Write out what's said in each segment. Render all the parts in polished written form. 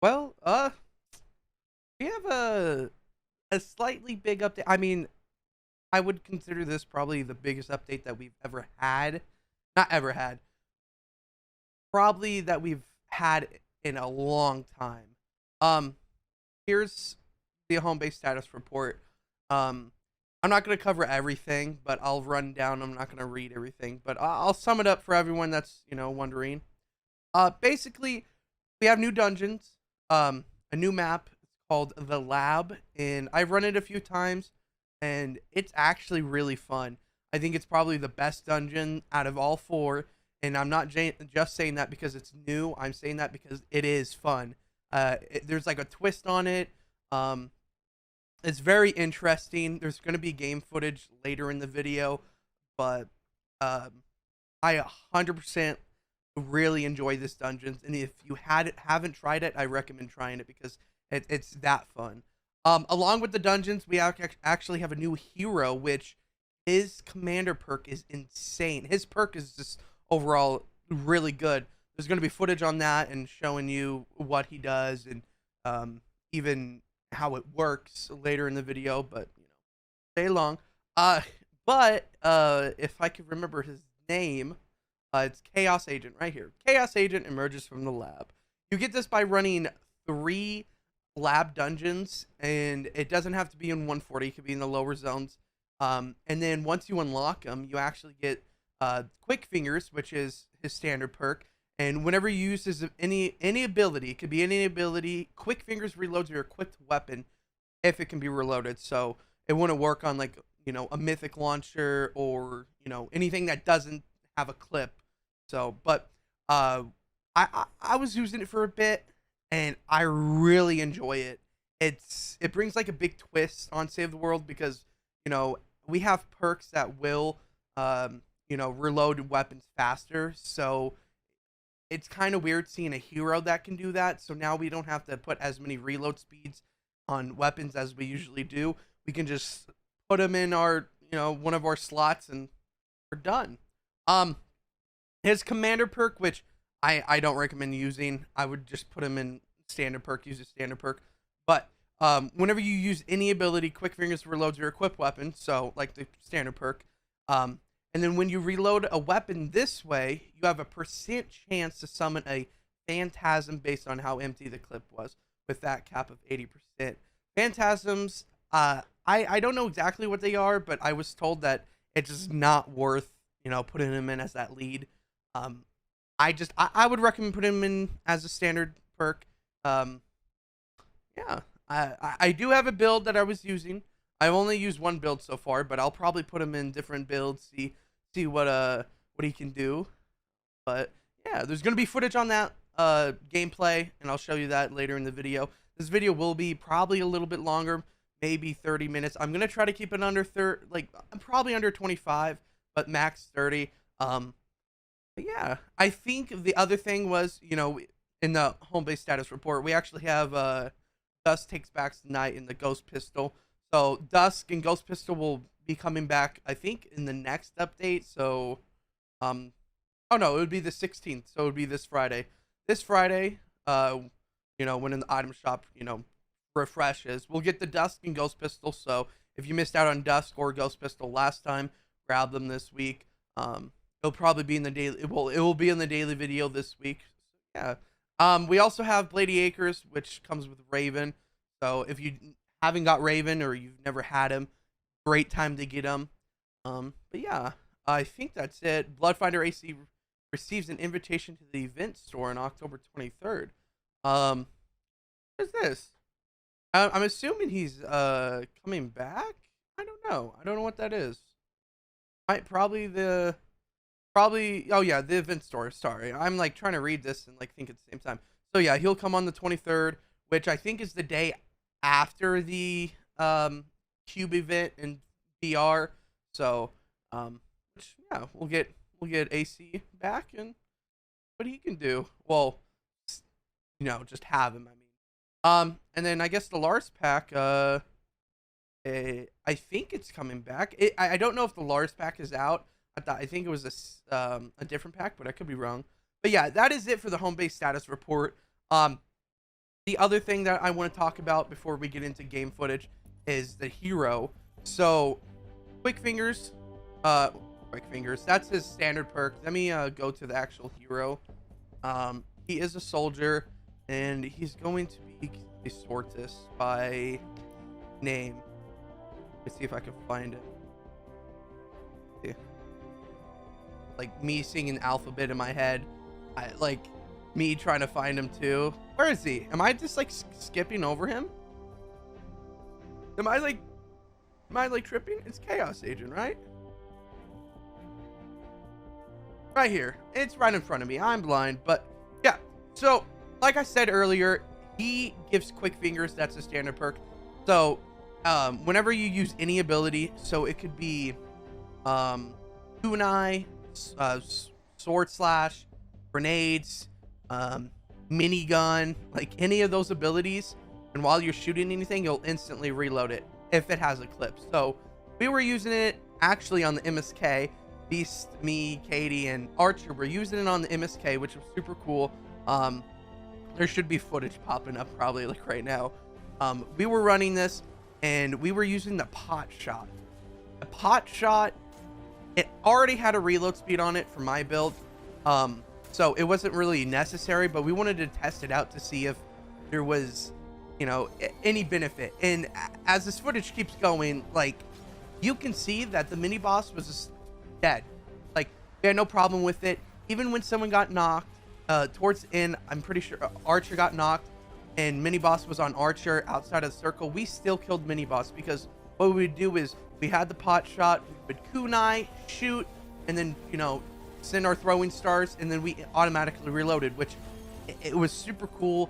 Well, we have a slightly big update. I mean, I would consider this probably the biggest update that we've ever had. Not ever had. Probably that we've had in a long time. Um, Here's the Homebase status report. Um, I'm not going to cover everything, but I'll run down. I'm not going to read everything, but I'll sum it up for everyone that's wondering. Basically, we have new dungeons, a new map. It's called the Lab, and I've run it a few times, and it's actually really fun. I think it's probably the best dungeon out of all four, and I'm not just saying that because it's new. I'm saying that because it is fun. There's like a twist on it. Um, it's very interesting. There's going to be game footage later in the video, but um, I 100% really enjoy this dungeons, and if you haven't tried it, I recommend trying it because it's that fun. Along with the dungeons, we actually have a new hero, which his commander perk is insane. His perk is just overall really good. There's going to be footage on that and showing you what he does and even how it works later in the video, but stay long. Uh, but if I could remember his name, it's Chaos Agent right here. Chaos Agent emerges from the lab. You get this by running 3 lab dungeons, and it doesn't have to be in 140. It could be in the lower zones. And then once you unlock them, you actually get Quick Fingers, which is his standard perk. And whenever you use his any ability, it could be any ability. Quick Fingers reloads your equipped weapon if it can be reloaded. So it wouldn't work on like a mythic launcher or anything that doesn't have a clip. So, but I was using it for a bit, and I really enjoy it. It brings like a big twist on Save the World because we have perks that will reload weapons faster. So it's kind of weird seeing a hero that can do that. So now we don't have to put as many reload speeds on weapons as we usually do. We can just put them in our one of our slots and we're done. His commander perk, which I don't recommend using. I would just put him in standard perk, use a standard perk. But whenever you use any ability, Quick Fingers reloads your equipped weapon, so like the standard perk. And then when you reload a weapon this way, you have a percent chance to summon a phantasm based on how empty the clip was, with that cap of 80%. Phantasms, I don't know exactly what they are, but I was told that it's just not worth putting them in as that lead. I would recommend putting him in as a standard perk. Yeah, I do have a build that I was using. I've only used one build so far, but I'll probably put him in different builds, see what he can do. But yeah, there's gonna be footage on that gameplay, and I'll show you that later in the video. This video will be probably a little bit longer, maybe 30 minutes. I'm gonna try to keep it under 30, like probably under 25, but max 30. But yeah, I think the other thing was, in the Homebase status report, we actually have Dusk Takes Back Tonight in the Ghost Pistol. So Dusk and Ghost Pistol will be coming back, I think, in the next update. So, oh no, it would be the 16th. So it would be this Friday. This Friday, when in the item shop, refreshes, we'll get the Dusk and Ghost Pistol. So if you missed out on Dusk or Ghost Pistol last time, grab them this week. It'll probably be in the daily. It will be in the daily video this week. Yeah. We also have Blady Acres, which comes with Raven. So if you haven't got Raven or you've never had him, great time to get him. But yeah, I think that's it. Bloodfinder AC receives an invitation to the event store on October 23rd. What is this? I'm assuming he's coming back. I don't know. I don't know what that is. Oh yeah, the event store. Sorry, I'm like trying to read this and like think at the same time. So yeah, he'll come on the 23rd, which I think is the day after the Cube event in VR. So yeah, we'll get AC back and what he can do. Well, just have him. I mean, and then I guess the Lars pack. I think it's coming back. I don't know if the Lars pack is out. I think it was a different pack, but I could be wrong. But yeah, that is it for the Homebase status report. The other thing that I want to talk about before we get into game footage is the hero. So, Quick Fingers, Quick Fingers, that's his standard perk. Let me go to the actual hero. He is a soldier, and he's going to be a Sortis by name. Let's see if I can find it. Yeah. Like me seeing an alphabet in my head, like me trying to find him too. Where is he? Am I just like skipping over him? Am I like tripping? It's Chaos Agent, right? Right here. It's right in front of me. I'm blind, but yeah. So, like I said earlier, he gives Quick Fingers. That's a standard perk. So, whenever you use any ability, so it could be, kunai, sword slash, grenades, minigun, like any of those abilities, and while you're shooting anything, you'll instantly reload it if it has a clip. So, we were using it actually on the MSK. Beast, me, Katie, and Archer were using it on the MSK, which was super cool. There should be footage popping up probably like right now. We were running this, and we were using the pot shot. The pot shot, it already had a reload speed on it for my build, so it wasn't really necessary, but we wanted to test it out to see if there was, you know, any benefit. And as this footage keeps going, like, you can see that the mini boss was just dead. Like, we had no problem with it. Even when someone got knocked, towards the end, I'm pretty sure Archer got knocked and mini boss was on Archer outside of the circle, we still killed mini boss, because what we would do is we had the pot shot, we would kunai, shoot, and then, you know, send our throwing stars, and then we automatically reloaded, which it was super cool.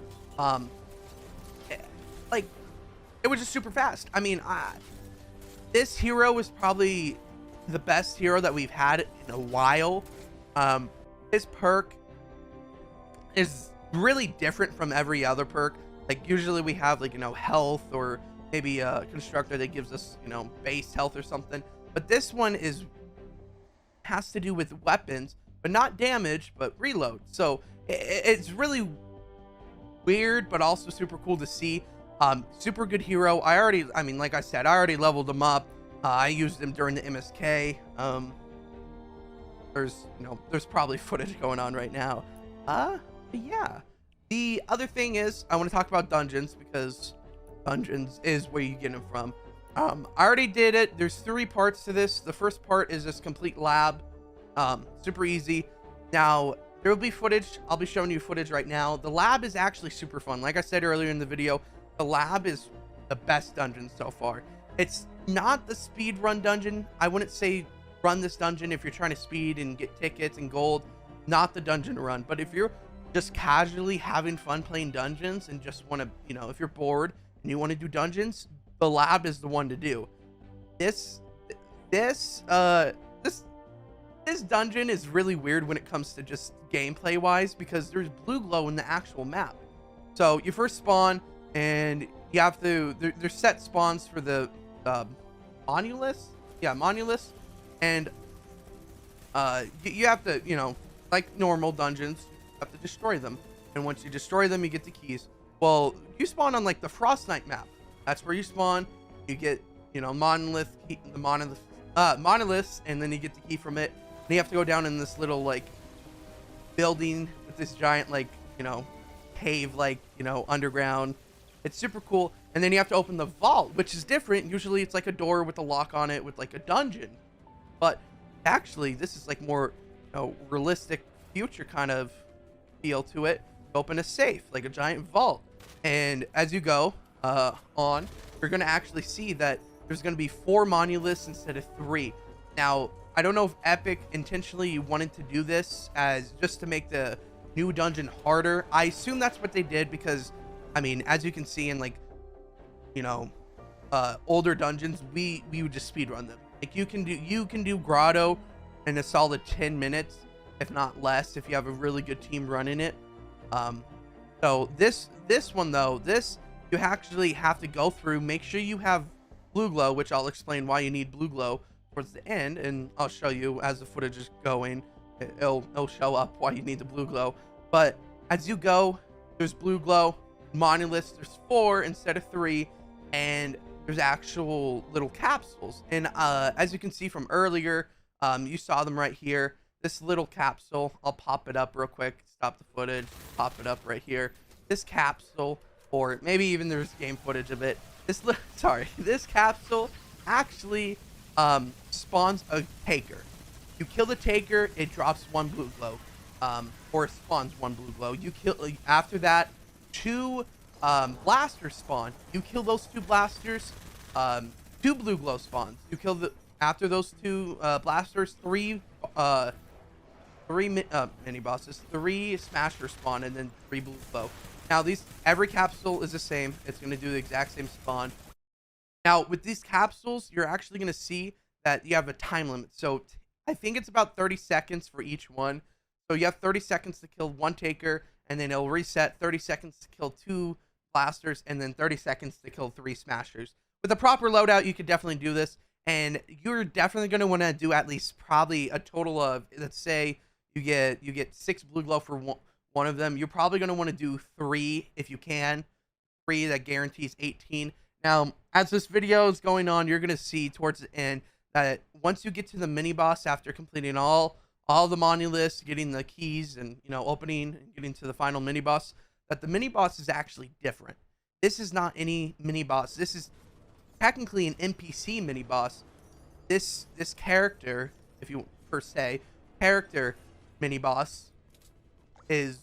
Like, it was just super fast. I mean, this hero is probably the best hero that we've had in a while. His perk is really different from every other perk. Like, usually we have, like, you know, health, or maybe a constructor that gives us, you know, base health or something. But this one has to do with weapons, but not damage, but reload. So it's really weird, but also super cool to see. Super good hero. I mean, like I said, I already leveled him up. I used him during the MSK. There's probably footage going on right now. But yeah. The other thing is, I want to talk about dungeons, because dungeons is where you get them from. I already did it. There's 3 parts to this. The first part is this complete lab. Super easy. Now, there will be footage. I'll be showing you footage right now. The lab is actually super fun. Like I said earlier in the video, the lab is the best dungeon so far. It's not the speed run dungeon. I wouldn't say run this dungeon if you're trying to speed and get tickets and gold. Not the dungeon run. But if you're just casually having fun playing dungeons and just want to, you know, if you're bored and you want to do dungeons, the lab is the one to do. This dungeon is really weird when it comes to just gameplay wise, because there's blue glow in the actual map. So you first spawn, and you have to, there's set spawns for the monoliths. Yeah, monoliths. And you have to, you know, like normal dungeons, you have to destroy them. And once you destroy them, you get the keys. Well, you spawn on like the Frost Knight map. That's where you spawn. You get, you know, monoliths, and then you get the key from it. And you have to go down in this little like building with this giant, like, you know, cave, like, you know, underground. It's super cool. And then you have to open the vault, which is different. Usually it's like a door with a lock on it with like a dungeon. But actually, this is like more, you know, realistic future kind of feel to it. Open a safe, like a giant vault. And as you go on, you're going to actually see that there's going to be 4 monoliths instead of 3. Now, I don't know if Epic intentionally wanted to do this as just to make the new dungeon harder. I assume that's what they did, because, I mean, as you can see in, like, you know, older dungeons, we would just speedrun them. Like, you can do Grotto in a solid 10 minutes, if not less, if you have a really good team running it. So this one though, you actually have to go through, make sure you have blue glow, which I'll explain why you need blue glow towards the end, and I'll show you as the footage is going. It'll show up why you need the blue glow. But as you go, there's blue glow, monoliths, there's 4 instead of 3, and there's actual little capsules. And as you can see from earlier, you saw them right here. This little capsule, I'll pop it up real quick, stop the footage, pop it up right here. This capsule, or maybe even there's game footage of it. This capsule actually spawns a taker. You kill the taker, it drops 1 blue glow, or spawns 1 blue glow. You kill after that, 2 blasters spawn. You kill those 2 blasters, 2 blue glow spawns. You kill after those 2 blasters, 3 mini bosses, 3 smashers spawn, and then 3 blue glow. Now every capsule is the same. It's going to do the exact same spawn. Now with these capsules, you're actually going to see that you have a time limit. So I think it's about 30 seconds for each one. So you have 30 seconds to kill 1 taker, and then it'll reset. 30 seconds to kill 2 blasters, and then 30 seconds to kill 3 smashers. With a proper loadout, you could definitely do this, and you're definitely going to want to do at least probably a total of, let's say you get 6 blue glow for one of them. You're probably going to want to do 3 if you can. 3 that guarantees 18. Now, as this video is going on, you're going to see towards the end that once you get to the mini boss after completing all the monoliths, getting the keys, and opening and getting to the final mini boss, that the mini boss is actually different. This is not any mini boss. This is technically an NPC mini boss. This character, if you per se, character mini boss is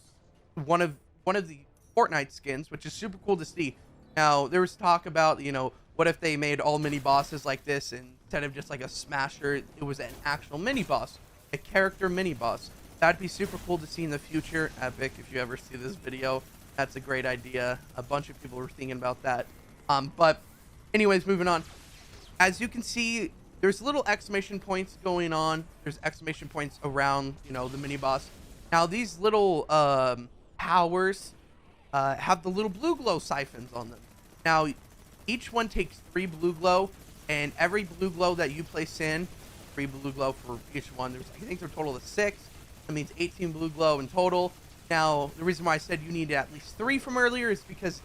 one of the Fortnite skins, which is super cool to see. Now, there was talk about, what if they made all mini bosses like this, and instead of just like a smasher, it was an actual mini boss, a character mini boss. That'd be super cool to see in the future. Epic, if you ever see this video, that's a great idea. A bunch of people were thinking about that. But anyways, moving on. As you can see, there's little exclamation points going on. There's exclamation points around, the mini boss. Now, these little powers have the little blue glow siphons on them. Now, each one takes 3 blue glow, and every blue glow that you place in, 3 blue glow for each one. I think there's a total of 6. That means 18 blue glow in total. Now, the reason why I said you need at least 3 from earlier is because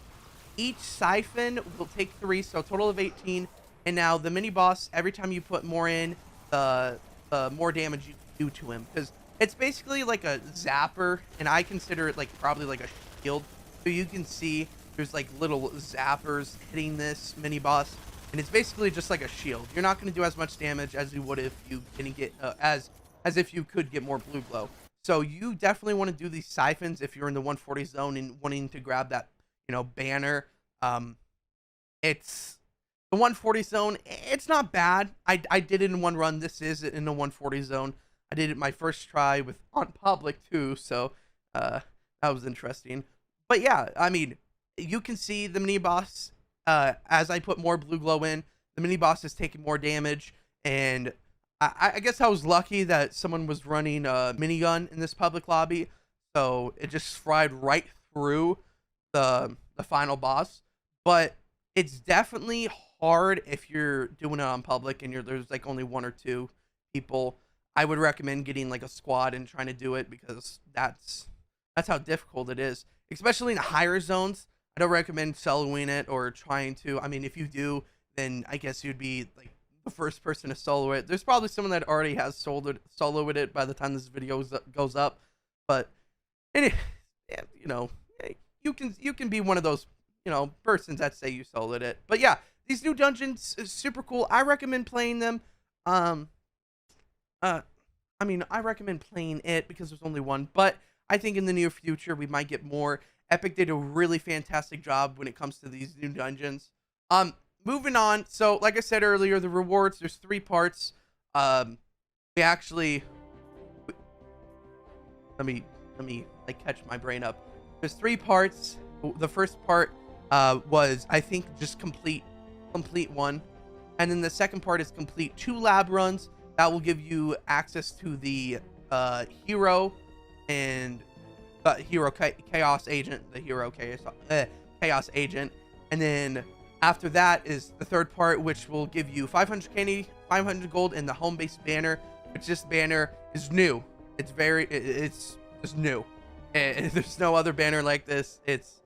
each siphon will take 3, so a total of 18. And now the mini boss, every time you put more in, the more damage you do to him, because it's basically like a zapper, and I consider it like probably like a shield. So you can see there's like little zappers hitting this mini boss, and it's basically just like a shield. You're not going to do as much damage as you would if you didn't get as if you could get more blue glow. So you definitely want to do these siphons if you're in the 140 zone and wanting to grab that banner. It's the 140 zone. It's not bad. I did it in one run. This is in the 140 zone. I did it my first try on public too, so that was interesting. But yeah, I mean, you can see the mini boss, as I put more blue glow in, the mini boss is taking more damage, and I guess I was lucky that someone was running a minigun in this public lobby, so it just fried right through the final boss. But it's definitely hard if you're doing it on public and there's like only 1 or 2 people. I would recommend getting like a squad and trying to do it, because that's how difficult it is, especially in higher zones. I don't recommend soloing it or trying to. I mean, if you do, then I guess you'd be like the first person to solo it. There's probably someone that already has soloed it by the time this video goes up. But you can be one of those persons that say you soloed it. But yeah, these new dungeons is super cool. I recommend playing them. I mean, I recommend playing it because there's only one, but I think in the near future we might get more. Epic did a really fantastic job when it comes to these new dungeons. Moving on. So, like I said earlier, the rewards, there's 3 parts. Let me like catch my brain up. There's 3 parts. The first part was, I think, just complete 1, and then the second part is complete 2 lab runs. That will give you access to the hero and the hero chaos agent, chaos agent, and then after that is the third part, which will give you 500 candy, 500 gold, and the Homebase banner, which this banner is new. It's just new. And there's no other banner like this. It's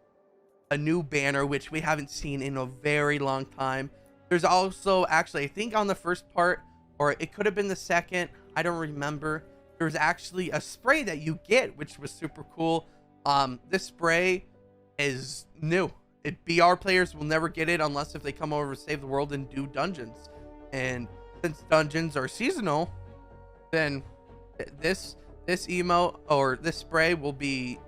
a new banner, which we haven't seen in a very long time. There's also, actually, I think on the first part, or it could have been the second, I don't remember, there's actually a spray that you get, which was super cool. This spray is new. BR players will never get it unless if they come over to Save the World and do dungeons. And since dungeons are seasonal, then this emote or this spray will be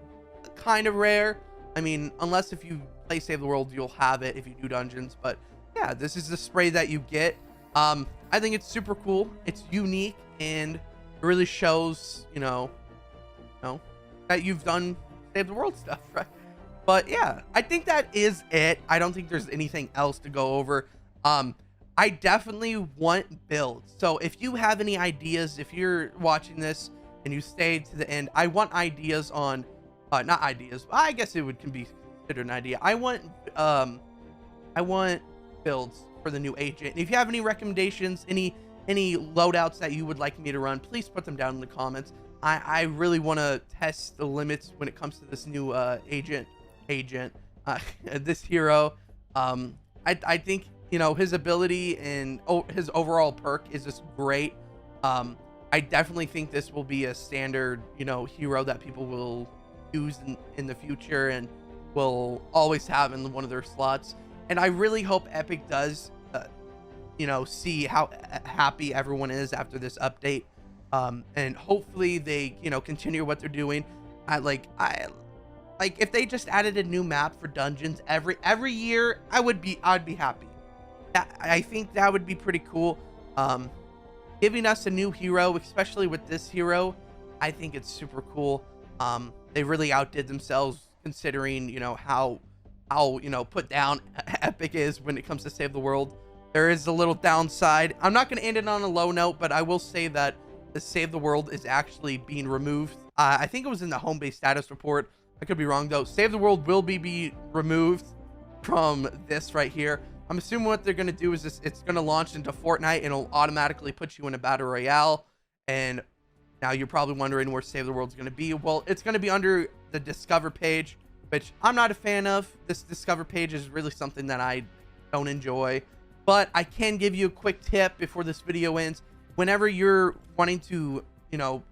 kind of rare. I mean, unless if you play Save the World, you'll have it if you do dungeons. But yeah, this is the spray that you get. I think it's super cool. It's unique, and it really shows, you know, that you've done Save the World stuff, right? But yeah, I think that is it. I don't think there's anything else to go over. I definitely want builds. So if you have any ideas, if you're watching this and you stayed to the end, I want ideas on, not ideas, I guess it can be considered an idea. I want builds for the new agent. And if you have any recommendations, any loadouts that you would like me to run, please put them down in the comments. I really want to test the limits when it comes to this new agent, this hero. I think, you know, his ability and his overall perk is just great. I definitely think this will be a standard, you know, hero that people will use in the future and will always have in one of their slots. And I really hope Epic does, you know, see how happy everyone is after this update. And hopefully they, you know, continue what they're doing. Like if they just added a new map for dungeons every year, I'd be happy. I think that would be pretty cool. Giving us a new hero, especially with this hero, I think it's super cool. They really outdid themselves considering, you know, how you know, put down Epic is when it comes to Save the World. There is a little downside. I'm not going to end it on a low note, but I will say that the Save the World is actually being removed. I think it was in the Homebase status report. I could be wrong though. Save the World will be removed from this right here. I'm assuming what they're going to do is it's going to launch into Fortnite and it'll automatically put you in a battle royale. And now you're probably wondering where Save the World's going to be. Well, it's going to be under the Discover page, which I'm not a fan of. This Discover page is really something that I don't enjoy. But I can give you a quick tip before this video ends. Whenever you're wanting to, you know,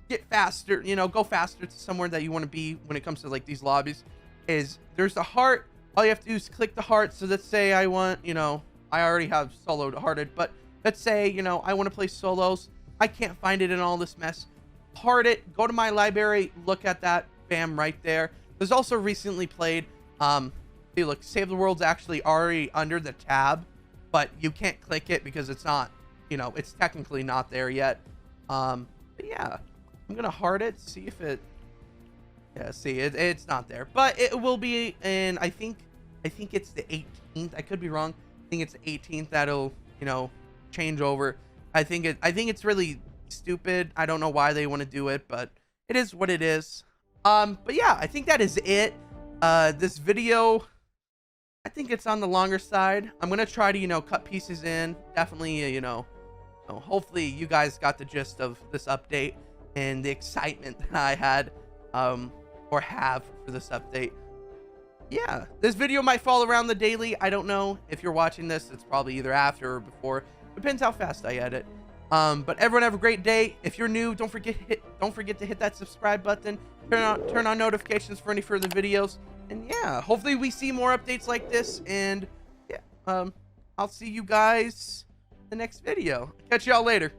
get faster, you know, go faster to somewhere that you want to be when it comes to like these lobbies, is there's a heart. All you have to do is click the heart. So let's say I want, you know, I already have solo hearted, but let's say, you know, I want to play solos. I can't find it in all this mess. Heart it, go to my library, look at that, bam, right there. There's also recently played, see, look, Save the World's actually already under the tab, but you can't click it because it's not, you know, it's technically not there yet. But yeah, I'm gonna heart it, see if it, yeah, see, it's not there, but it will be in, I think it's the 18th. I could be wrong. I think it's the 18th that'll, you know, change over. I think it's really stupid. I don't know why they want to do it, but it is what it is. But yeah, I think that is it. This video, I think it's on the longer side. I'm gonna try to, you know, cut pieces in. Definitely, you know, hopefully you guys got the gist of this update and the excitement that I had, or have for this update. Yeah, this video might fall around the daily. I don't know. If you're watching this, it's probably either after or before. Depends how fast I edit. But everyone have a great day. If you're new, don't forget to hit that subscribe button. Turn on notifications for any further videos. And yeah, hopefully we see more updates like this. And yeah, I'll see you guys in the next video. Catch y'all later.